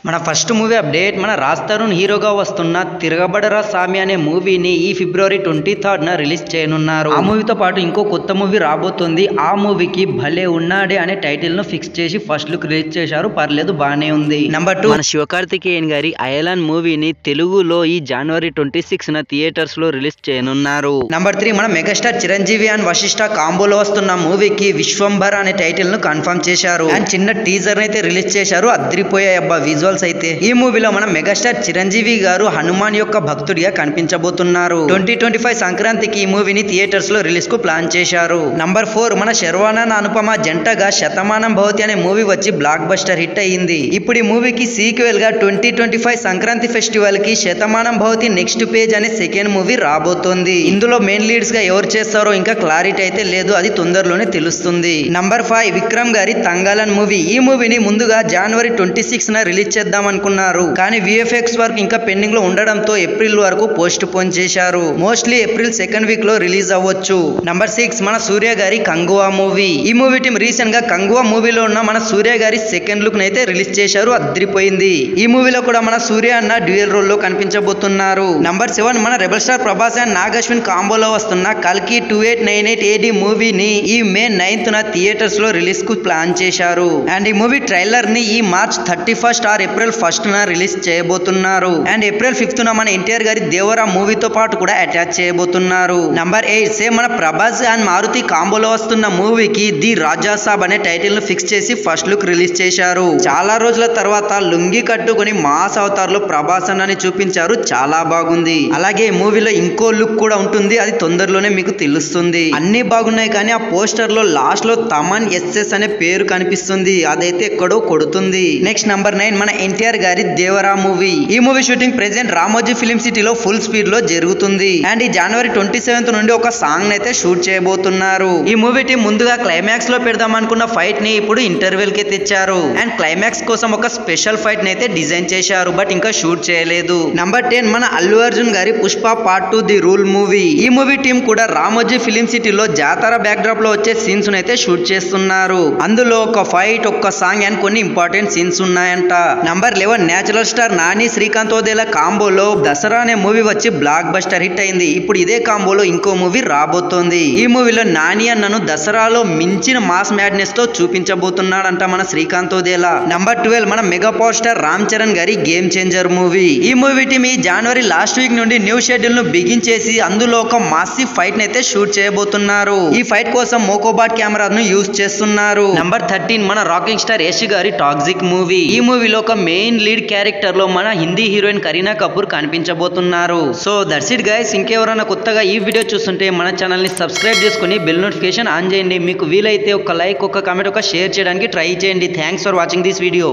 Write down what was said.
మన first movie update మన రాజ్ తరుణ్ హీరోగా వస్తున్న తిరగబడరా సామి అనే మూవీని ఈ ఫిబ్రవరి 23న రిలీజ్ చేయనున్నారు. ఆ మూవీతో పాటు ఇంకో కొత్త మూవీ రాబోతుంది. ఆ మూవీకి భలే ఉన్నాడే అనే టైటిల్ ను ఫిక్స్ చేసి ఫస్ట్ లుక్ రిలీజ్ చేశారు. పర్లేదు, బానే ఉంది. నెంబర్ 2 మన శివకార్తికేయన్ గారి అయలాన్ మూవీని తెలుగులో ఈ జనవరి 26న థియేటర్స్ లో రిలీజ్ చేయనున్నారు. నెంబర్ 3 మన మెగాస్టార్ చిరంజీవి అండ్ వశిష్ఠ కాంబోలో వస్తున్న మూవీకి విశ్వంభర్ అనే టైటిల్ ను కన్ఫర్మ్ చేశారు. అండ్ చిన్న టీజర్ అయితే రిలీజ్ చేశారు. అద్రిపోయాయి అబ్బా విజువల్స్ అయితే. ఈ మూవీలో మన మెగాస్టార్ చిరంజీవి గారు హనుమాన్ యొక్క భక్తుడిగా కనిపించబోతున్నారు. 2025 సంక్రాంతికి ఈ మూవీని థియేటర్స్ లో రిలీజ్ కు ప్లాన్ చేశారు. నంబర్ 4 మన శర్వానంద్ అనుపమ జంటగా శతమానం భవతి అనే మూవీ వచ్చి బ్లాక్ బస్టర్ హిట్ అయ్యింది. ఇప్పుడు ఈ మూవీకి సీక్వెల్ గా 2025 సంక్రాంతి ఫెస్టివల్ కి శతమానం భవతి నెక్స్ట్ పేజ్ అనే సెకండ్ మూవీ రాబోతోంది. ఇందులో మెయిన్ లీడ్స్ గా ఎవరు చేస్తారో ఇంకా క్లారిటీ అయితే లేదు, అది తొందరలోనే తెలుస్తుంది. నంబర్ 5 విక్రమ్ గారి తంగాలన్ మూవీ. ఈ మూవీని ముందుగా జనవరి 26న రిలీజ్ చేద్దాం అనుకున్నారు. కానీ విఎఫ్ఎక్స్ వర్క్ ఇంకా పెండింగ్ లో ఉండడంతో ఏప్రిల్ వరకు పోస్ట్ పోన్ చేశారు. మోస్ట్లీ ఏప్రిల్ సెకండ్ వీక్ లో రిలీజ్ అవ్వచ్చు. నంబర్ 6 మన సూర్య గారి కంగువా మూవీ. ఈ మూవీ టీం రీసెంట్ గా కంగువా మూవీలో ఉన్న మన సూర్య గారి సెకండ్ లుక్ అయితే రిలీజ్ చేశారు. అద్రిపోయింది. ఈ మూవీలో కూడా మన సూర్య అన్న డ్యూయల్ రోల్ లో కనిపించబోతున్నారు. నంబర్ 7 మన rebel star Prabhas and Nag Ashwin కాంబోలో వస్తున్న కల్కి 2898 AD మూవీని ఈ మే 9న థియేటర్స్ లో రిలీజ్ కు ప్లాన్ చేశారు. అండ్ ఈ మూవీ ట్రైలర్ ని ఈ మార్చ్ 31 ఆర్ ఏప్రిల్ 1న రిలీజ్ చేయబోతున్నారు. అండ్ ఏప్రిల్ 5న మన ఎన్టీఆర్ గారి దేవరా మూవీతో పాటు కూడా అటాచ్ చేయబోతున్నారు. నంబర్ 8 సేమ్ మన ప్రభాస్ అండ్ మారుతి కాంబోలో వస్తున్న మూవీకి ది రాజా సాబ్ అనే టైటిల్ ను ఫిక్స్ చేసి ఫస్ట్ లుక్ రిలీజ్ చేశారు. చాలా రోజుల తర్వాత లుంగి కట్టుకుని మాస్ అవతార్లో ప్రభాస్ అన్నని చూపించారు. చాలా బాగుంది. అలాగే ఈ మూవీలో ఇంకో లుక్ కూడా ఉంటుంది, అది తొందరలోనే మీకు తెలుస్తుంది. అన్ని బాగున్నాయి కానీ ఆ పోస్టర్ లో లాస్ట్ లో తమన్ ఎస్ఎస్ అనే పేరు కనిపిస్తుంది, అదైతే ఎక్కడో కొడుతుంది. నెక్స్ట్ నంబర్ 9 మన ఎన్టీఆర్ గారి దేవరా మూవీ. ఈ movie shooting present Ramoji film సిటీలో ఫుల్ స్పీడ్ లో జరుగుతుంది. అండ్ ఈ జనవరి 27 నుండి ఒక సాంగ్ అయితే షూట్ చేయబోతున్నారు. ఈ మూవీ టీం ముందుగా క్లైమాక్స్ లో పెడదాం అనుకున్న ఫైట్ ని ఇప్పుడు ఇంటర్వెల్ కి తెచ్చారు. అండ్ క్లైమాక్స్ కోసం ఒక స్పెషల్ ఫైట్ ని అయితే డిజైన్ చేశారు, బట్ ఇంకా షూట్ చేయలేదు. నంబర్ 10 మన అల్లు అర్జున్ గారి Pushpa part 2 the rule movie. ఈ మూవీ టీం కూడా రామోజీ ఫిలిం సిటీలో జాతర బ్యాక్ డ్రాప్ లో వచ్చే సీన్స్ అయితే షూట్ చేస్తున్నారు. అందులో ఒక ఫైట్, ఒక సాంగ్ అండ్ కొన్ని ఇంపార్టెంట్ సీన్స్ ఉన్నాయంట. Number 11 natural star Nani Srikanth Odela కాంబోలో దసరా అనే మూవీ వచ్చి బ్లాక్ బస్టర్ హిట్ అయింది. ఇప్పుడు ఇదే కాంబోలో ఇంకో మూవీ రాబోతోంది. ఈ మూవీలో నాని అన్నను దసరాలో మించిన మాస్ మ్యాడ్నెస్ తో చూపించబోతున్నాడంట మన శ్రీకాంత్ ఓదేలా. నంబర్ 12 మన mega power star Ram Charan గారి గేమ్ చేంజర్ మూవీ. ఈ మూవీ టీం ఈ జనవరి లాస్ట్ వీక్ నుండి న్యూ షెడ్యూల్ ను బిగించేసి అందులో ఒక మాసివ్ ఫైట్ అయితే షూట్ చేయబోతున్నారు. ఈ ఫైట్ కోసం మోకోబాట్ కెమెరాను యూజ్ చేస్తున్నారు. నంబర్ 13 మన రాకింగ్ స్టార్ యష్ గారి టాక్సిక్ మూవీ. ఈ మూవీలో ఒక మెయిన్ లీడ్ క్యారెక్టర్ లో మన హిందీ హీరోయిన్ కరీనా కపూర్ కనిపించబోతున్నారు. So that's it guys. ఇంకెవరైనా కొత్తగా ఈ వీడియో చూస్తుంటే మన ఛానల్ ని సబ్స్క్రైబ్ చేసుకుని బెల్ నోటిఫికేషన్ ఆన్ చేయండి. మీకు వీలైతే ఒక లైక్, ఒక కామెంట్, ఒక షేర్ చేయడానికి ట్రై చేయండి. Thanks for watching this video.